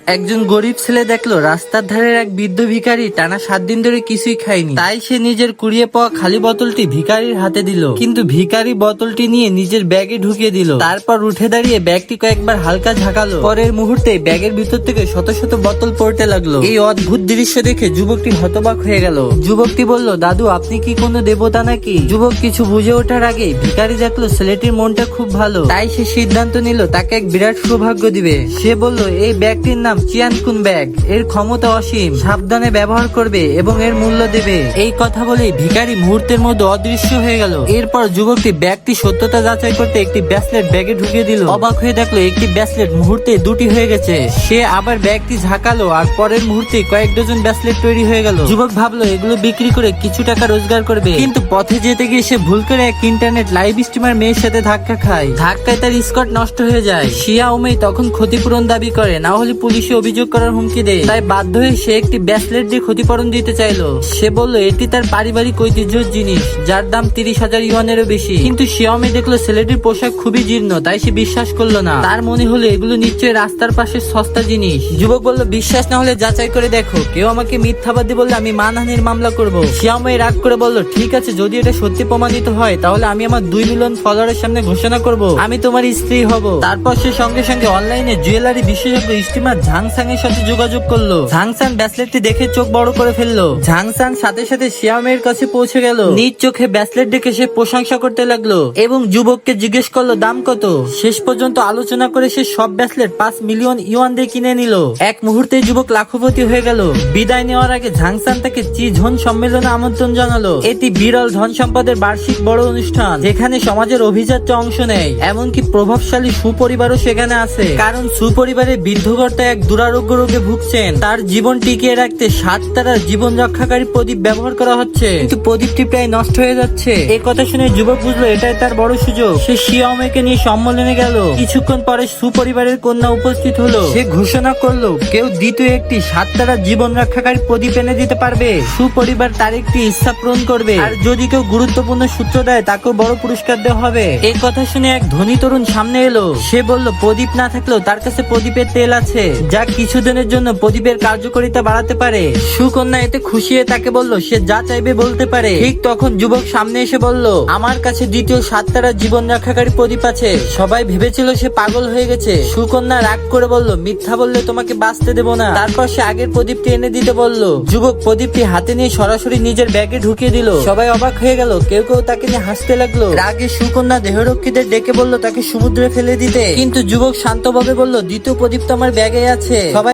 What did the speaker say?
একজন গরিব ছেলে দেখলো রাস্তার ধারের এক বৃদ্ধ ভিখারি টানা 7 দিন ধরে কিছুই খায়নি। তাই সে নিজের কুড়িয়ে পাওয়া খালি বোতলটি ভিখারির হাতে দিল, কিন্তু ভিখারি বোতলটি নিয়ে নিজের ব্যাগে ঢুকিয়ে দিল। তারপর উঠে দাঁড়িয়ে ব্যাগটি কয়েকবার হালকা ঝাঁকালো। পরের মুহূর্তে ব্যাগের ভিতর থেকে শত শত বোতল পড়তে লাগলো। এই অদ্ভুত দৃশ্য দেখে যুবকটি হতবাক হয়ে গেল। যুবকটি বলল, দাদু আপনি কি কোনো দেবতা নাকি? যুবক কিছু বুঝে ওঠার আগে ভিখারি দেখলো ছেলেটির মনটা খুব ভালো। তাই সে সিদ্ধান্ত নিল তাকে এক বিরাট সৌভাগ্য দিবে। সে বলল, এই ব্যাগটির নাম চিয়ানকুন ব্যাগ, এর ক্ষমতা অসীম, সাবধানে ব্যবহার করবে এবং এর মূল্য দেবে। এই কথা বলে ভিখারি মুহূর্তের মধ্যে অদৃশ্য হয়ে গেল। এরপর যুবকটি ব্যাগটি সত্যতা যাচাই করতে একটি ব্রেসলেট ব্যাগে ঢুকিয়ে দিল। অবাক হয়ে দেখলো একটি ব্রেসলেট মুহূর্তে দুটি হয়ে গেছে। সে আবার ব্যাগটি ঝাঁকালো আর পরের মুহূর্তে কয়েক ডজন ব্রেসলেট তৈরি হয়ে গেল। যুবক ভাবলো এগুলো বিক্রি করে কিছু টাকা রোজগার করবে, কিন্তু পথে যেতে গিয়ে সে ভুল করে এক ইন্টারনেট লাইভ স্ট্রিমার মেয়ের সাথে ধাক্কা খায়। ধাক্কায় তার স্কট নষ্ট হয়ে যায়। শিয়া ওমেই তখন ক্ষতিপূরণ দাবি করে, না হলে পুলিশে অভিযোগ করার হুমকি দেয়। তাই বাধ্য হয়ে সে একটি ব্রেসলেট দিয়ে ক্ষতিপূরণ দিতে চাইলো। সে বলল এটি তার পারিবারিক ঐতিহ্যের জিনিস, যার দাম 30,000 ইউয়ানেরও বেশি। কিন্তু শিয়াওমি দেখলো ছেলেটির পোশাক খুবই জীর্ণ, তাই সে বিশ্বাস করলো না। তার মনে হলো এগুলো নিশ্চয়ই রাস্তার পাশে সস্তা জিনিস। যুবক বলল, বিশ্বাস না হলে যাচাই করে দেখো, কেউ আমাকে মিথ্যাবাদী বললে আমি মানহানির মামলা করব। শিয়াওমি রাগ করে বলল, ঠিক আছে, যদি এটা সত্যি প্রমাণিত হয় তাহলে আমি আমার 2 মিলিয়ন ফলোয়ারের সামনে ঘোষণা করব আমি তোমার স্ত্রী হব। তারপর সে সঙ্গে সঙ্গে অনলাইনে জুয়েলারি বিশেষজ্ঞ স্টিমার ঝাংসাং এর সাথে যোগাযোগ করলো। ঝাংসাং ব্রেসলেটটি দেখে চোখ বড় করে ফেললো। ঝাংসাং সাথে সাথে শিয়াওমির কাছে পৌঁছে গেল। নিজ চোখে ব্রেসলেট দেখে সে প্রশংসা করতে লাগলো এবং যুবককে জিজ্ঞেস করলো দাম কত। শেষ পর্যন্ত আলোচনা করে সে সব ব্রেসলেট 5 মিলিয়ন ইউয়ান দিয়ে কিনে নিল। এক মুহূর্তে যুবক লাখপতি হয়ে গেল। বিদায় নেওয়ার আগে ঝাংসাং তাকে চিঝন সম্মেলনে আমন্ত্রণ জানালো। এটি বিরল ধন সম্পদের বার্ষিক বড় অনুষ্ঠান, যেখানে সমাজের অভিজাতরা অংশ নেয়। এমনকি প্রভাবশালী সুপরিবারও সেখানে আছে, কারণ সুপরিবারের বৃদ্ধকর্তা এক দুরারোগ্য রোগে ভুগছেন। তার জীবন টিকিয়ে রাখতে 7 তারার জীবন রক্ষাকারী প্রদীপ ব্যবহার করা হচ্ছে, কিন্তু প্রদীপটি প্রায় নষ্ট হয়ে যাচ্ছে। এই কথা শুনে যুবক বুঝলো এটাই তার বড় সুযোগ। সে শিয়াওমিকে নিয়ে সম্মেলনে গেল। কিছুক্ষণ পরে সুপরিবারের কন্যা উপস্থিত হলো। সে ঘোষণা করলো কেউ দ্বিতীয় একটি 7 তারার জীবন রক্ষাকারী প্রদীপ এনে দিতে পারবে, সুপরিবার তার একটি ইচ্ছা পূরণ করবে, আর যদি কেউ গুরুত্বপূর্ণ সূত্র দেয় তাকেও বড় পুরস্কার দেওয়া হবে। এই কথা শুনে এক ধনী তরুণ সামনে এলো। সে বলল প্রদীপ না থাকলেও তার কাছে প্রদীপের তেল আছে, যা কিছুদিনের জন্য প্রদীপের কার্যকারিতা বাড়াতে পারে। সুকন্যা এতে খুশি হয়ে তাকে বলল সে যা চাইবে বলতে পারে। ঠিক তখন যুবক সামনে এসে বলল, আমার কাছে দ্বিতীয় 7 তারার জীবন রক্ষাকারী প্রদীপ আছে। সবাই ভেবেছিল সে পাগল হয়ে গেছে। সুকন্যা রাগ করে বলল, মিথ্যা বললে তোমাকে বাঁচতে দেব না। তারপর সে আগের প্রদীপটি এনে দিতে বলল। যুবক প্রদীপটি হাতে নিয়ে সরাসরি নিজের ব্যাগে ঢুকিয়ে দিল। সবাই অবাক হয়ে গেল, কেউ কেউ তাকে নিয়ে হাসতে লাগলো। রাগে সুকন্যা দেহরক্ষীদের ডেকে বলল তাকে সমুদ্রে ফেলে দিতে, কিন্তু যুবক শান্তভাবে বলল, দ্বিতীয় প্রদীপ তো আমার ব্যাগে আছে। সবাই